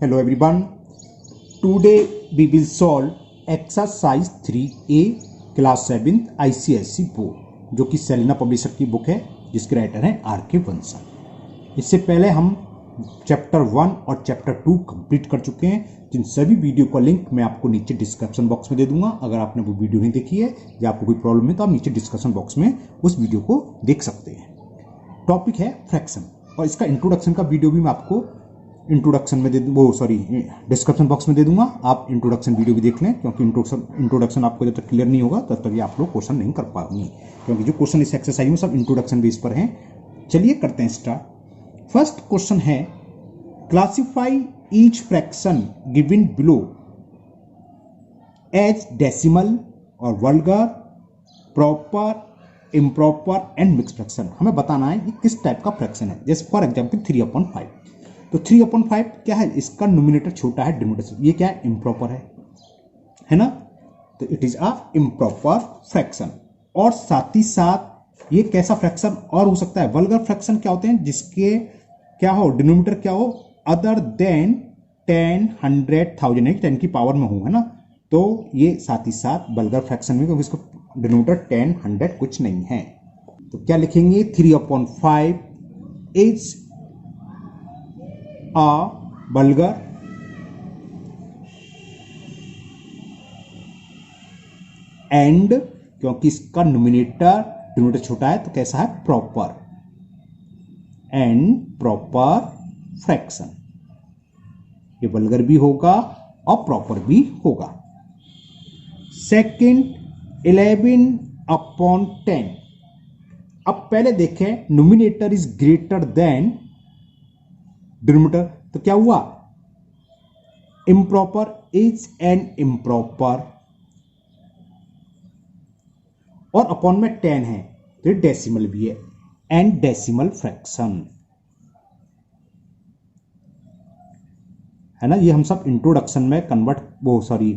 Hello everyone. Today we will solve exercise 3A class 7th ICSE board जो कि Selina publisher की book है जिसके राइटर हैं आर.के. बंसल। इससे पहले हम चैप्टर 1 और चैप्टर 2 कंप्लीट कर चुके हैं, जिन सभी वीडियो का लिंक मैं आपको नीचे डिस्क्रिप्शन बॉक्स में दे दूंगा। अगर आपने वो वीडियो नहीं देखी है या आपको कोई प्रॉब्लम है तो आप नीचे डिस्क्रिप्शन बॉक्स में उस वीडियो को देख सकते हैं। टॉपिक है फ्रैक्शन और इसका इंट्रोडक्शन का वीडियो भी मैं आपको इंट्रोडक्शन में डिस्क्रिप्शन बॉक्स में दे दूंगा। आप इंट्रोडक्शन वीडियो भी देख लें, क्योंकि इंट्रोडक्शन आपको जब तक क्लियर नहीं होगा तब तक आप लोग क्वेश्चन नहीं कर पाएंगे, क्योंकि जो क्वेश्चन इस एक्सरसाइज में सब इंट्रोडक्शन बेस पर हैं। चलिए करते हैं स्टार्ट। फर्स्ट क्वेश्चन है, classify each fraction given below as decimal और vulgar, proper, improper and mix fraction. हमें बताना है ये किस टाइप का फ्रैक्शन है। जैसे फॉर एग्जाम्पल 3/5, तो 3/5 क्या है, इसका न्यूमिनेटर छोटा है डिनोमिनेटर से। ये क्या है, इम्प्रॉपर है ना, तो it is a improper fraction. और साथ ही साथ ये कैसा फ्रैक्शन और हो सकता है, वल्गर फ्रैक्शन क्या होते हैं, जिसके क्या हो, डिनोमिनेटर क्या हो, अदर देन 10, 100, 1000 है, 10 की पावर में हो, है ना, तो ये साथ ही साथ वल्गर फ्रैक्शन में, क्योंकि इसको डिनोमिनेटर 10, 100 कुछ नहीं है। तो क्या लिखेंगे, 3/5 इज a vulgar and, क्योंकि इसका न्यूमिनेटर डिनोमिनेटर छोटा है तो कैसा है, प्रॉपर एंड प्रॉपर फ्रैक्शन। ये वल्गर भी होगा और प्रॉपर भी होगा। सेकंड, 11/10। अब पहले देखें, numerator is greater than denominator, तो क्या हुआ, इम्प्रॉपर इज एन इम्प्रॉपर, और अपॉन में 10 है तो ये डेसिमल भी है, एंड डेसिमल फ्रैक्शन है ना। ये हम सब इंट्रोडक्शन में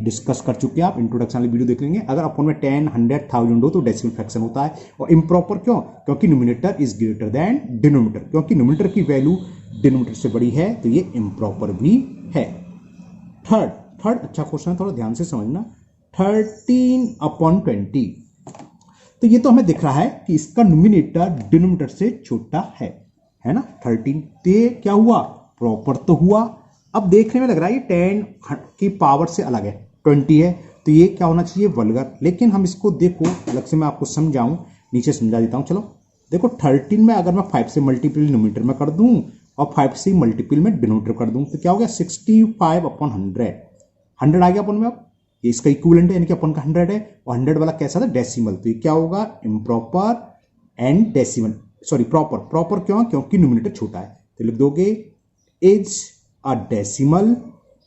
डिस्कस कर चुके हैं। आप इंट्रोडक्शन वाली वीडियो देख लेंगे। अगर अपॉन में 10, 100, 1000 हो तो डेसिमल फ्रैक्शन होता है। और इम्प्रॉपर क्यों, क्योंकि numerator is greater than denominator, क्योंकि न्यूमिनेटर की वैल्यू डिनोमिनेटर से बड़ी है तो ये इम्प्रॉपर भी है। थर्ड अच्छा क्वेश्चन है, थोड़ा ध्यान से समझना। 13/20, तो ये तो हमें दिख रहा है कि इसका न्यूमिनेटर डिनोमिनेटर से छोटा है ना, 13, तो ये क्या हुआ, प्रॉपर तो हुआ। अब देखने में लग रहा है ये 10 की पावर से अलग है, 20 है, तो ये क्या होना चाहिए, वल्गर। लेकिन हम इसको देखो अलग से, मैं आपको समझाऊं, नीचे समझा देता हूं। चलो देखो, 13 में अगर मैं 5 से मल्टीपल न्यूमिनेटर में कर दूं और 5 से मल्टीपल में डिनोमिनेटर कर दूं तो क्या हो गया, 65/100, 100 आ गया अपन में। अब ये इसका इक्विवेलेंट है, यानी कि अपन का 100 है, और 100 वाला कैसा था, डेसिमल, तो ये क्या होगा, improper and decimal, sorry proper क्यों, क्योंकि न्यूमिनेटर छोटा है, तो लिख दोगे इज अ डेसिमल।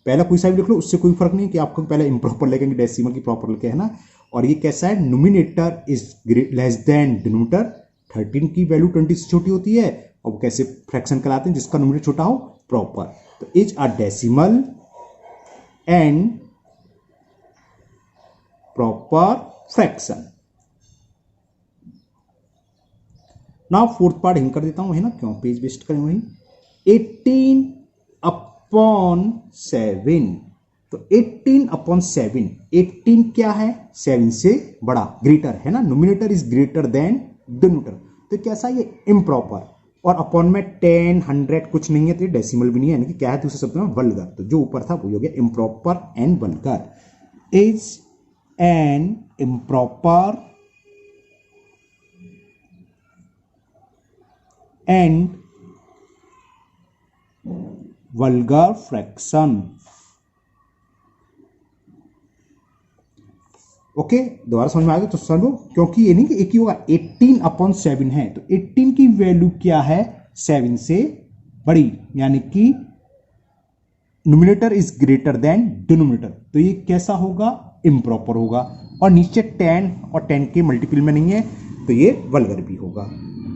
पहला कोई सा भी लिख लो, उससे कोई फर्क नहीं कि आपको पहले इम्प्रॉपर लिखेंगे डेसिमल की प्रॉपर लिखे, है ना। और ये कैसा है, numerator is less than denominator, 13 की वैल्यू 20 से छोटी होती है, और कैसे फ्रैक्शन कहलाते हैं, जिसका न्यूमिनेटर छोटा हो, प्रॉपर। तो is a decimal and proper fraction. Now fourth part हिंग कर देता हूं, है ना, क्यों पेज वेस्ट करें वही। 18/7, तो 18/7, 18 क्या है, 7 से बड़ा, ग्रेटर है ना, numerator is greater than denominator, तो कैसा, ये इम्प्रॉपर। और अपॉन में 10, 100 कुछ नहीं है, तो ये डेसिमल भी नहीं है, यानी कि क्या है, दूसरे शब्द में वल्गर। तो जो ऊपर था वो हो गया improper and vulgar. Is an improper and vulgar fraction. Okay, दोबारा समझ में आ गया तो समझो, क्योंकि ये नहीं कि एक ही होगा, 18/7 है, तो 18 की वैल्यू क्या है, 7 से बड़ी, यानी कि numerator is greater than denominator, तो ये कैसा होगा, इम्प्रॉपर होगा। और नीचे 10 और 10 के मल्टीपल में नहीं है, तो ये वल्गर भी होगा।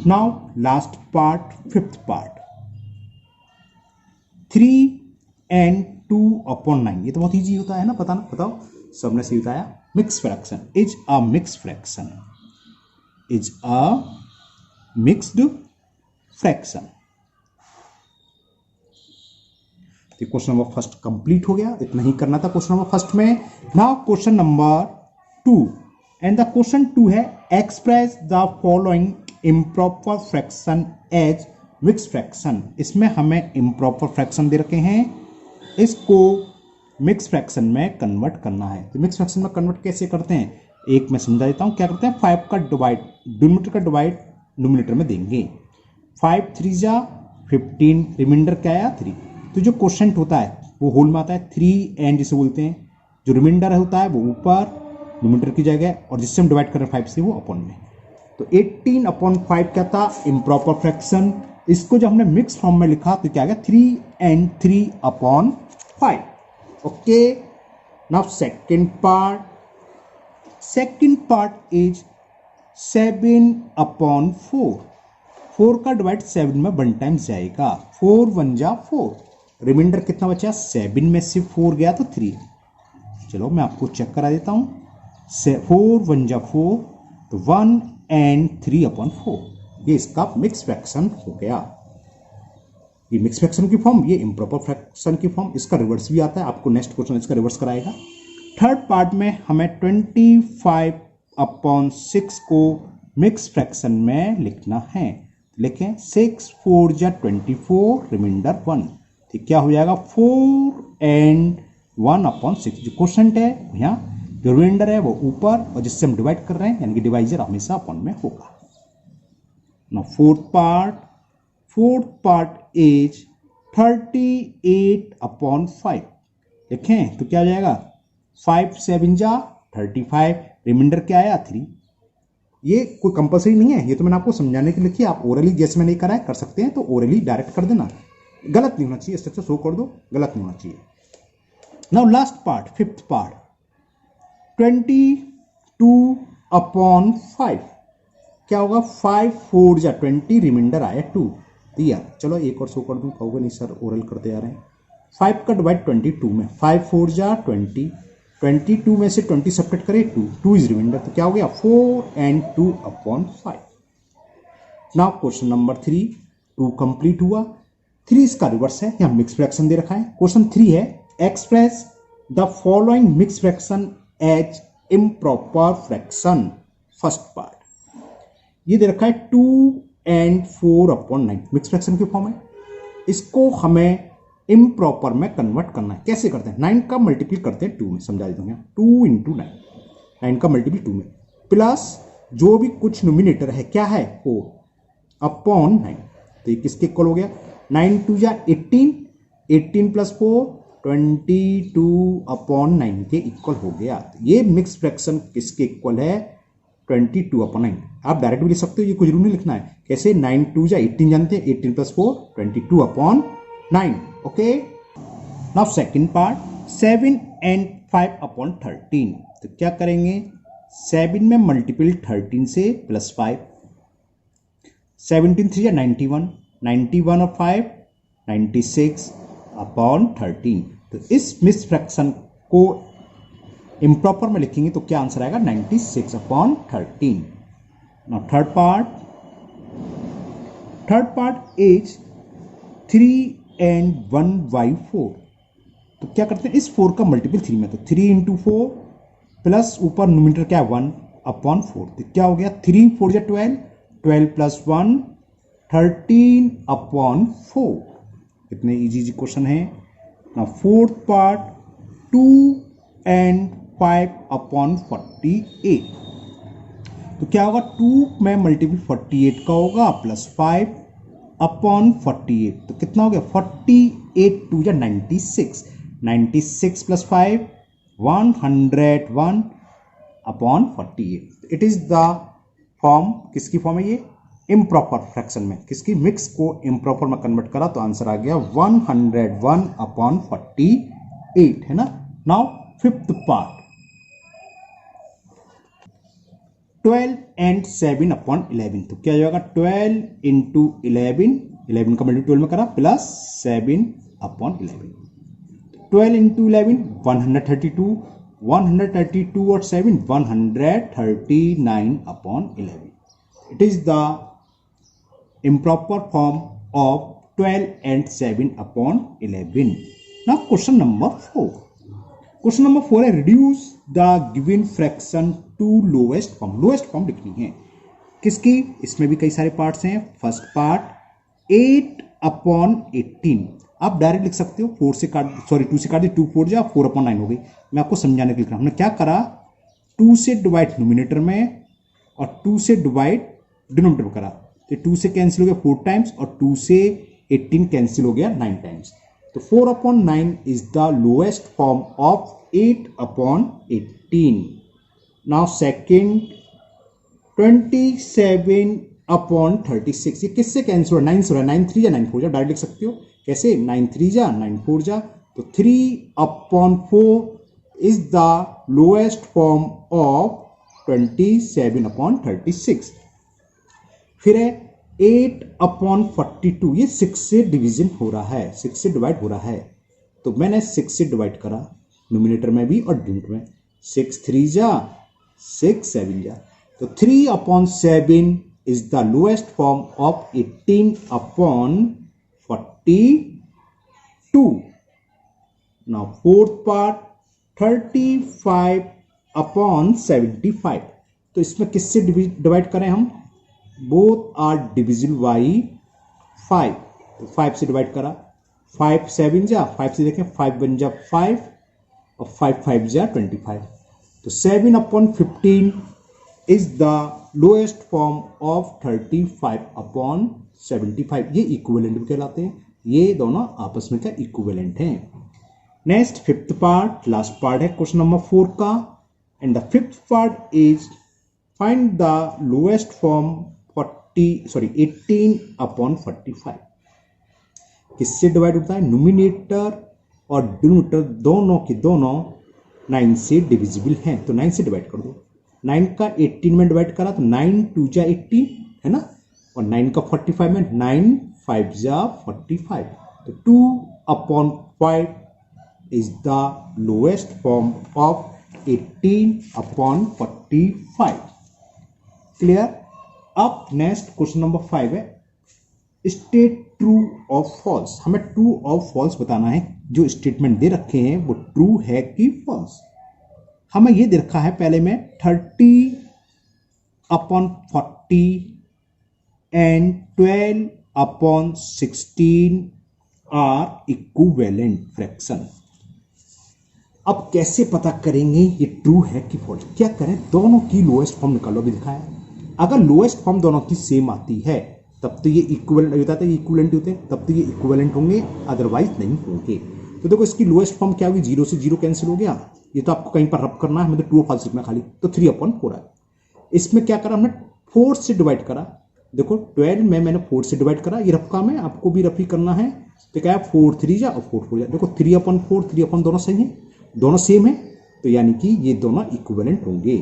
Now last part, fifth part, 3/2/9, ये तो बहुत ईजी होता है ना, बताओ सबने सही बताया। Mix fraction is a mix fraction, is a mixed fraction. तो क्वेश्चन नंबर फर्स्ट कंप्लीट हो गया, इतना ही करना था क्वेश्चन नंबर फर्स्ट में। Now question number 2 and the question 2 है express the following improper fraction as mix fraction. इसमें हमें इम्प्रॉपर फ्रैक्शन दे रखे हैं, इसको मिक्स फ्रैक्शन में कन्वर्ट करना है। तो मिक्स फ्रैक्शन में कन्वर्ट कैसे करते हैं, एक मैं समझा देता हूँ। क्या करते हैं, 5 का डिवाइड डिनोमिनेटर का डिवाइड न्यूमरेटर में देंगे। 5 3 जा 15, रिमाइंडर क्या आया 3। तो जो क्वोशेंट होता है वो होल में आता है 3 एंड जिसे बोलते हैं, जो रिमाइंडर होता है वो ऊपर न्यूमरेटर की जगह, और जिससे हम डिवाइड कर रहे हैं 5 से वो अपॉन में। तो 18/5 क्या था, इम्प्रॉपर फ्रैक्शन। इसको जब हमने मिक्स फॉर्म में लिखा तो क्या आ गया, 3 and 3/5। Okay, now second part is 7/4। 4 का डिवाइड 7 में 1 टाइम्स जाएगा, 4 1 जा 4, रिमाइंडर कितना बचा, 7 में से 4 गया तो 3। चलो मैं आपको चेक करा देता हूं, 4 1 जा 4, तो 1 and 3/4, ये इसका मिक्स फ्रैक्शन हो गया। ये मिक्स फ्रैक्शन की फॉर्म, ये इम्प्रॉपर फ्रैक्शन की फॉर्म। इसका रिवर्स भी आता है, आपको नेक्स्ट क्वेश्चन इसका रिवर्स कराएगा। थर्ड पार्ट में हमें 25/6 को मिक्स फ्रैक्शन में लिखना है। लिखें 6 4 जा 24, रिमाइंडर 1। तो क्या हो जाएगा, 4 and 1/6। जो क्वोशेंट है यहाँ, जो रिमाइंडर है वो ऊपर, और जिससे हम डिवाइड कर रहे हैं यानी कि डिवाइजर हमेशा अपॉन में होगा। Now fourth part is 38/5। देखें तो क्या हो जाएगा, 5 7 जा 35, रिमाइंडर क्या आया 3। ये कोई कंपलसरी नहीं है, ये तो मैंने आपको समझाने के लिए लिखी। आप ओरली जैसे मैंने करा है कर सकते हैं, तो ओरली डायरेक्ट कर देना, गलत नहीं होना चाहिए, स्ट्रक्चर शो कर दो, गलत नहीं होना चाहिए। Now last part, fifth part, 22/5। क्या होगा, 5 4 जा 20, रिमाइंडर आया 2 दिया। चलो एक और शो कर दूं, कहोगे नहीं सर ओरल करते जा रहे हैं। 5 का डिवाइड 22 में, 5 4 जा 20, 22 में से 20 सब्ट्रैक्ट करें 2 इज रिमाइंडर। तो क्या हो गया, 4 and 2/5। Now question number 3, 2 complete हुआ। 3 इसका रिवर्स है, यहां मिक्स फ्रैक्शन दे रखा है। क्वेश्चन 3 है express the following mix fraction as improper fraction. First part ये दे रखा है 2 and 4/9, मिक्स फ्रैक्शन की फॉर्म है। इसको हमें इम्प्रॉपर में कन्वर्ट करना है। कैसे करते हैं, 9 का मल्टीपल करते हैं 2 में, समझा देता हूँ। 2 × 9, 9 का मल्टीपल 2 में, प्लस जो भी कुछ नोमिनेटर है क्या है 4/9। तो ये किसके इक्वल हो गया, 9 2 जा 18, 18 + 4 22/9 के इक्वल हो गया। ये मिक्स फ्रैक्शन किसके इक्वल है, 22/9। आप डायरेक्ट भी लिख सकते हो, ये कुछ रूल नहीं लिखना है। कैसे, 9 2 जा 18 जानते हैं, 18 + 4 22/9। Okay, now second part, 7 and 5/13। तो क्या करेंगे, 7 में मल्टीपल 13 से +5, 17 3 जा 91, 91 और 5 96/13। तो इस मिक्स फ्रैक्शन को इम्प्रॉपर में लिखेंगे तो क्या आंसर आएगा, 96/13। Now third part is 3 and 1/4। तो क्या करते हैं, इस 4 का मल्टीपल 3 में, तो 3 × 4 प्लस ऊपर न्यूमरेटर क्या है 1/4। तो क्या हो गया, 3 4 जा 12, 12 + 1 13/4। कितने इजी क्वेश्चन है। ना फोर्थ पार्ट 2 and 5/48। तो क्या होगा, 2 में मल्टीपल 48 का होगा प्लस 5/48। तो कितना हो गया, 48 2 जा 96, 96 + 5 101/48। इट इज द फॉर्म, किसकी फॉर्म है ये, इम्प्रॉपर फ्रैक्शन में। किसकी, मिक्स को इम्प्रॉपर में कन्वर्ट करा तो आंसर आ गया 101/48, है ना। Now fifth part, 12 and 7/11। तो क्या हो जाएगा, 12 × 11, 11 का मल्टीपल 12 में करा प्लस 7/11। 12 × 11 132, 132 और 7 139/11। It is the improper form of 12 and 7/11। Now question number 4. Question number 4 है reduce the given fraction to lowest form. Lowest form लिखनी है किसकी? इसमें भी कई सारे पार्ट्स हैं. First part 8/18. आप डायरेक्ट लिख सकते हो 4 से काट, सॉरी 2 से काट दी, 2 4 जा 4/9 हो गई. मैं आपको समझाने के लिए लिख रहा हूं. हमने क्या करा, 2 से डिवाइड न्यूमिनेटर में और 2 से डिवाइड डिनोमिनेटर में करा. तो 2 से कैंसिल हो गया 4 टाइम्स और 2 से 18 कैंसिल हो गया 9 टाइम्स. तो 4/9 is the lowest form of 8/18. Now second 27/36. ये किससे कैंसिल हो रहा है? 9 से हो रहा है. 9 3 या 9 4 जा, डायरेक्ट लिख सकते हो. कैसे? 9 3 जा 9 4 जा. तो 3/4 is the lowest form of 27/36. फिर है 8/42. ये 6 से डिवीजन हो रहा है, 6 से डिवाइड हो रहा है. तो मैंने 6 से डिवाइड करा न्यूमिनेटर में भी और डिनोमिनेटर में. 6 3 जा 6 7 जा. तो 3/7 is the lowest form of 18/42. Now fourth part 35/75. तो इसमें किससे डिवाइड करें हम? Both are divisible by 5. तो 5 से डिवाइड करा. 5 7 जा 5 से देखें 5 1 जा 5 और 5 5 जा 25. तो 7/15 is the lowest form of 35/75. ये इक्विवेलेंट भी कहलाते हैं. ये दोनों आपस में क्या इक्विवेलेंट हैं. Next fifth part, last part है क्वेश्चन नंबर 4 का. And the fifth part is find the lowest form 18/45. किससे डिवाइड होता है? न्यूमिनेटर और डिनोमिनेटर दोनों के दोनों 9 से डिविजिबल हैं. तो 9 से डिवाइड कर दो. 9 का 18 में डिवाइड करा तो 9 2 जा 18 है ना, और 9 का 45 में 9 5 जा 45. तो 2/5 is the lowest form of 18/45. Clear. अब नेक्स्ट क्वेश्चन नंबर 5 है स्टेट ट्रू और फॉल्स. हमें ट्रू और फॉल्स बताना है. जो स्टेटमेंट दे रखे हैं वो ट्रू है कि फॉल्स. हमें ये दे रखा है पहले में 30/40 एंड 12/16 आर इक्विवेलेंट फ्रैक्शन. अब कैसे पता करेंगे ये ट्रू है कि फॉल्स? क्या करें, दोनों की लोएस्ट फॉर्म निकालो. अभी दिखाया अगर लोएस्ट फॉर्म दोनों की सेम आती है तब तो ये इक्विवेलेंट होता है, ये इक्विवेलेंट होते हैं, तब तो ये इक्विवेलेंट होंगे, अदरवाइज नहीं होंगे. तो देखो इसकी लोएस्ट फॉर्म क्या होगी, 0 से 0 कैंसिल हो गया. ये तो आपको कहीं पर रब करना है, हमें तो ट्रू और फॉल्स लिखना खाली. तो 3/4 है. इसमें क्या करा हमने, 4 से डिवाइड करा. देखो 12 में मैंने 4 से डिवाइड करा. ये रफ काम है, आपको भी रफ ही करना है. तो क्या है 4 3 जा और 4 4 जा. देखो 3/4 3/4 दोनों सही है, दोनों सेम है. तो यानी कि ये दोनों इक्विवेलेंट होंगे.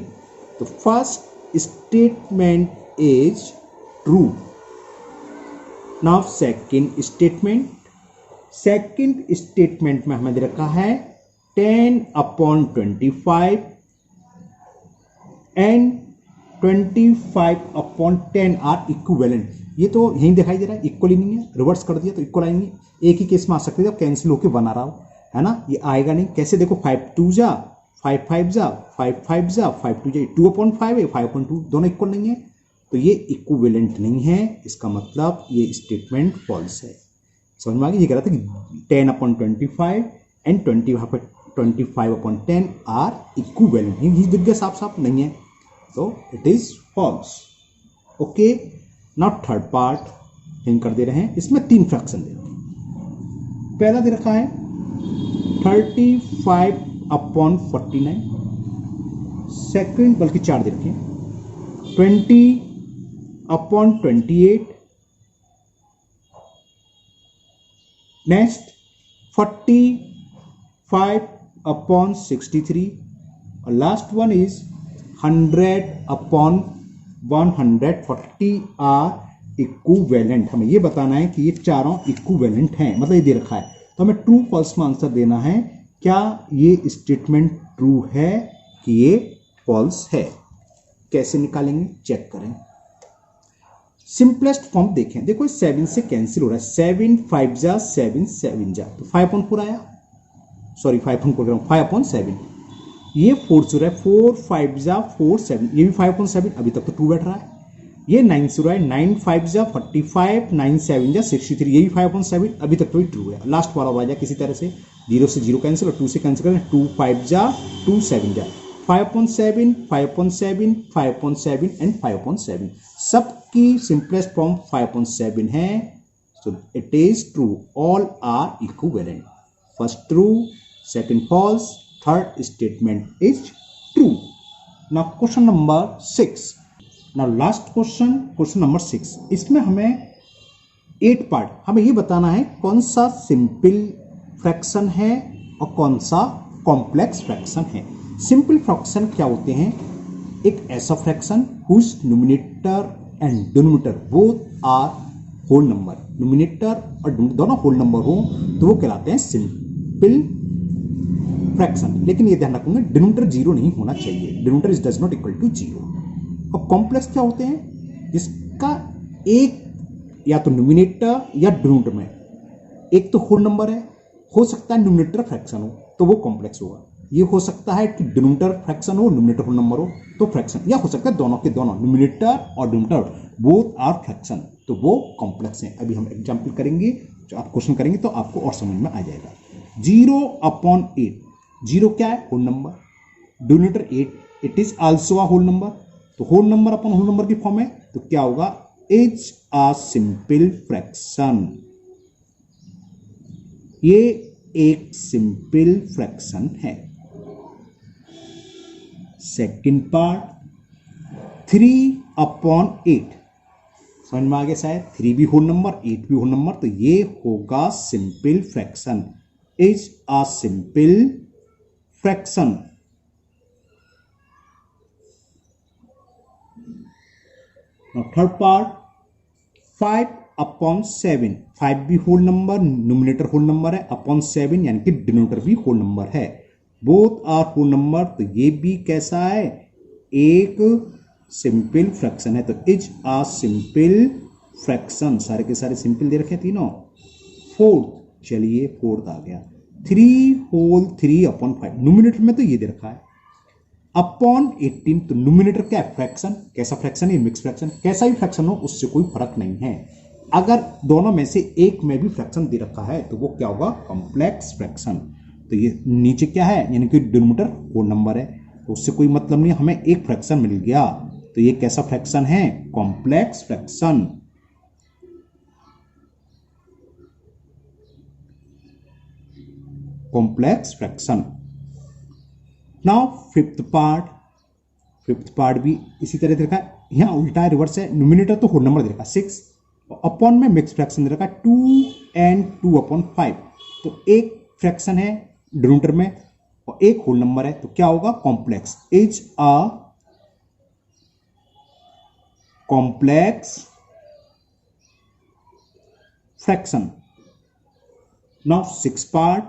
तो first statement is true. Now second statement. Second statement में हमें दे रखा है 10/25 एंड 25/10 आर इक्विवेलेंट. ये तो यहीं दिखाई दे रहा है, इक्वल ही नहीं है. रिवर्स कर दिया तो इक्वल आएंगे. एक ही केस में आ सकते थे, कैंसिल होकर 1 आ रहा हो, है ना. ये आएगा नहीं. कैसे? देखो 5 2 जा 5 5 जा 5 5 जा 5 2 जा 2/5 है, 5/2 दोनों इक्वल नहीं है. तो ये इक्विवेलेंट नहीं है. इसका मतलब ये स्टेटमेंट फॉल्स है. समझ में आ गया. ये कह रहा था कि 10/25 एंड 25/10 आर इक्विवेलेंट. ये दिख गया साफ साफ नहीं है, तो it is false. Okay. Now third part think कर दे रहे हैं. इसमें 3 फ्रैक्शन दे रहे हैं. पहला दे रखा है 35/49. सेकंड बल्कि 4 दे रखे हैं 20/28. नेक्स्ट 45/63 और last one is 100/140 are equivalent. हमें ये बताना है कि ये चारों इक्विवेलेंट हैं, मतलब ये दे रखा है. तो हमें ट्रू फॉल्स में आंसर देना है. क्या ये स्टेटमेंट ट्रू है कि ये फॉल्स है? कैसे निकालेंगे, चेक करें. सिंपलेस्ट फॉर्म देखें. देखो 7 से कैंसिल हो रहा है. 7 5 जा 7 7 जा तो 5/4 आया. सॉरी 5/7, ये 4 0 है, 4 5 जा 4 7, ये भी 5/7, अभी तक तो 2 बैठ रहा है। ये 9 0 है, 9 5 जा 45, 9 7 जा 63, ये भी 5/7, अभी तक तो भी ट्रू है। लास्ट वाला आ जाए किसी तरह से, 0 से 0 कैंसिल और 2 से कैंसिल करें, 2 5 जा 2 7 जा 5/7, 5/7, 5/7 एंड 5/7, सबकी सिंपलेस्ट फॉर्म 5/7 है। So it is true, all are equivalent. First true, second false, third statement is true. Now question number 6, now last question, question number 6, इसमें हमें 8 पार्ट, हमें ये बताना है कौन सा सिंपल फ्रैक्शन है और कौन सा कॉम्प्लेक्स फ्रैक्शन है। सिंपल फ्रैक्शन क्या होते हैं? एक ऐसा fraction whose numerator and denominator both are whole number, numerator और दोनों होल नंबर हो तो वो कहलाते हैं सिंपल फ्रैक्शन। लेकिन ये ध्यान रखूंगा डिनोमिनेटर 0 नहीं होना चाहिए, denominator is does not equal to 0। और कॉम्प्लेक्स क्या होते हैं? जिसका एक या तो न्यूमरेटर या डिनोमिनेटर में एक तो होल नंबर है, हो सकता है न्यूमरेटर फ्रैक्शन हो तो वो कॉम्प्लेक्स होगा। ये हो सकता है कि डिनोमिनेटर फ्रैक्शन हो, न्यूमरेटर होल नंबर हो तो फ्रैक्शन, या हो सकता है दोनों के दोनों न्यूमरेटर और डिनोमिनेटर बोथ आर फ्रैक्शन, तो वो कॉम्प्लेक्स है। अभी हम एग्जांपल करेंगे, जो आप क्वेश्चन करेंगे तो आपको और समझ में आ जाएगा। 0/8, 0 क्या है? Whole number. Denominator 8, it is also a whole number, तो whole number upon whole number की फॉर्म है, तो क्या होगा? Is a simple fraction. ये एक सिंपल फ्रैक्शन है। सेकंड पार्ट, 3/8, समझ में आ गया शायद? 3 भी होल नंबर, 8 भी होल नंबर, तो ये होगा simple fraction, is a simple fraction. Third part, 5/7, 5 भी whole number, numerator whole number है, अपॉन 7 यानी कि डिनोमिनेटर भी होल नंबर है, बोथ आर होल नंबर, तो ये भी कैसा है? एक सिंपल फ्रैक्शन है, तो इज अ सिंपल फ्रैक्शन। सारे के सारे सिंपल दे रखे तीनों। फोर्थ, चलिए फोर्थ आ गया, 3/3/5, न्यूमरेटर में तो ये दे रखा है, अपॉन 18, तो न्यूमरेटर क्या है? फ्रैक्शन। कैसा फ्रैक्शन है? Mix fraction. कैसा भी फ्रैक्शन हो उससे कोई फर्क नहीं है, अगर दोनों में से एक में भी फ्रैक्शन दे रखा है तो वो क्या होगा? Complex fraction. तो ये नीचे क्या है? यानी कि डिनोमिनेटर होल नंबर है, तो उससे कोई मतलब नहीं, हमें एक फ्रैक्शन मिल गया, तो ये कैसा फ्रैक्शन है? Complex fraction. Complex fraction. Now fifth part भी इसी तरह दे रखा है, यहां उल्टा रिवर्स है, न्यूमरेटर तो होल नंबर दे रखा है 6, अपॉन में मिक्स फ्रैक्शन दे रखा है 2 and 2/5, तो एक फ्रैक्शन है डिनोमिनेटर में और एक होल नंबर है, तो क्या होगा? Complex, is a complex fraction. Now 6 part,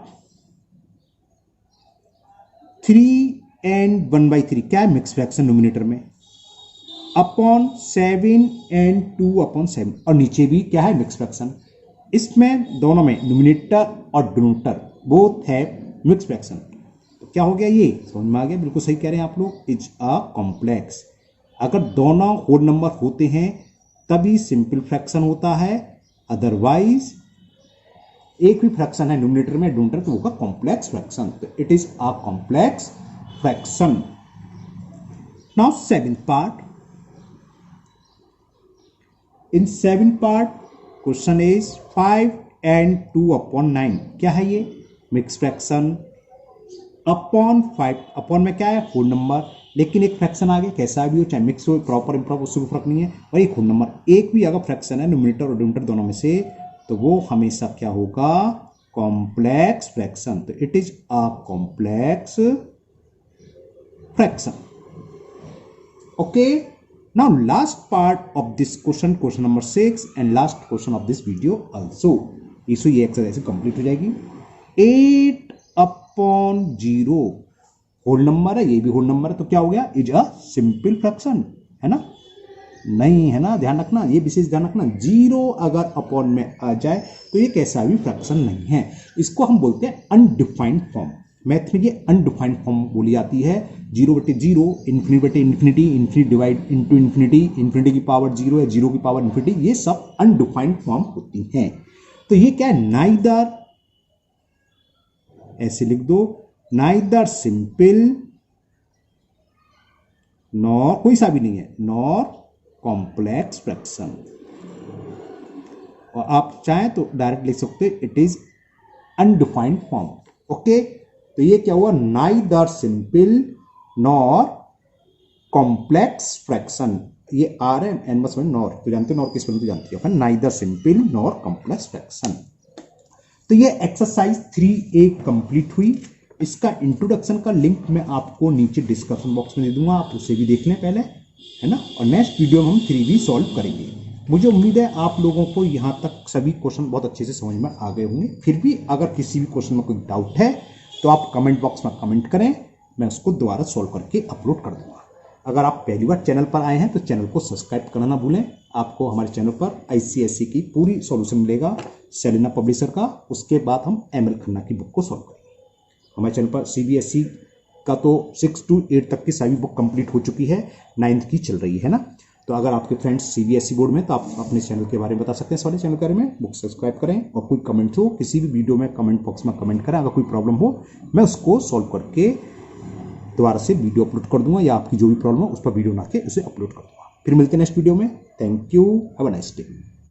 3 and 1/3 क्या है? मिक्स फ्रैक्शन न्यूमरेटर में, अपॉन 7 and 2/7, और नीचे भी क्या है? Mix fraction. इसमें दोनों में न्यूमरेटर और डिनोमिनेटर बोथ है मिक्स फ्रैक्शन, तो क्या हो गया? ये समझ में आ गया? बिल्कुल सही कह रहे हैं आप लोग, इज अ कॉम्प्लेक्स। अगर दोनों होल नंबर होते हैं तभी सिंपल फ्रैक्शन होता है, अदरवाइज एक भी फ्रैक्शन है न्यूमरेटर में, डिनोमिनेटर, तो होगा कॉम्प्लेक्स फ्रैक्शन, तो it is a complex fraction. Now seventh part, in seventh part question is 5 and 2/9, क्या है ये? Mix fraction. अपॉन 5, अपॉन में क्या है? होल नंबर, लेकिन एक फ्रैक्शन आ गया, कैसा भी हो, चाहे मिक्स हो, प्रॉपर इम्प्रॉपर, उससे कोई फर्क नहीं है, और एक होल नंबर, एक भी अगर फ्रैक्शन है न्यूमरेटर और डिनोमिनेटर दोनों में से, तो वो हमेशा क्या होगा? कॉम्प्लेक्स फ्रैक्शन, तो it is a complex fraction. Okay, now last part of this question, question number 6 and last question of this video also, इसो ये एक्सरसाइज कंप्लीट हो जाएगी। 8/0 होल नंबर है, ये भी होल नंबर है, तो क्या हो गया? इज अ सिंपल फ्रैक्शन, है ना? नहीं, है ना, ध्यान रखना, ये विशेष ध्यान रखना, 0 अगर अपॉन में आ जाए तो ये कैसा भी फ्रैक्शन नहीं है। इसको हम बोलते हैं अनडिफाइंड फॉर्म। मैथ में ये अनडिफाइंड फॉर्म बोली जाती है। 0/0, infinity, infinity divide into infinity की पावर 0 है, 0 की पावर इन्फिनिटी, ये सब अनडिफाइंड फॉर्म होती हैं। तो ये क्या है, नाइदर, ऐसे लिख दो, नाइदर सिंपल नॉर, कोई सा भी नहीं है, नॉर कॉम्प्लेक्स फ्रैक्शन। और आप चाहें तो डायरेक्ट लिख सकते हैं it is undefined form. Okay, तो ये क्या हुआ, neither simple nor complex fraction. ये आर है, एन बस नॉर तो जानते हो, नॉर किस तो जानते हो, neither simple nor complex fraction. तो ये एक्सरसाइज 3A कंप्लीट हुई। इसका इंट्रोडक्शन का लिंक मैं आपको नीचे डिस्क्रिप्शन बॉक्स में दे दूंगा, आप उसे भी देख लें पहले, है ना। और नेक्स्ट वीडियो में हम 3B सॉल्व करेंगे। मुझे उम्मीद है आप लोगों को यहाँ तक सभी क्वेश्चन बहुत अच्छे से समझ में आ गए होंगे। फिर भी अगर किसी भी क्वेश्चन में कोई डाउट है तो आप कमेंट बॉक्स में कमेंट करें, मैं उसको दोबारा सॉल्व करके अपलोड कर दूंगा। अगर आप पहली बार चैनल पर आए हैं तो चैनल को सब्सक्राइब करना ना भूलें। आपको हमारे चैनल पर ICSE की पूरी सॉल्यूशन मिलेगा, सेलेना पब्लिशर का। उसके बाद हम ML खन्ना की बुक को सॉल्व करेंगे। हमारे चैनल पर CBSE का तो 6 to 8 तक की सभी बुक कंप्लीट हो चुकी है, 9th की चल रही है ना। तो अगर आपके फ्रेंड्स CBSE बोर्ड में, तो आप अपने चैनल के बारे में बता सकते हैं, सारे चैनल के बारे में, बुक सब्सक्राइब करें। और कोई कमेंट हो किसी भी वीडियो में, कमेंट बॉक्स में कमेंट करें। अगर कोई प्रॉब्लम हो मैं उसको सॉल्व करके दोबारा से वीडियो अपलोड कर दूंगा, या आपकी जो भी प्रॉब्लम हो उस पर वीडियो बना के उसे अपलोड कर दूंगा। फिर मिलते हैं नेक्स्ट वीडियो में। Thank you, have a nice day.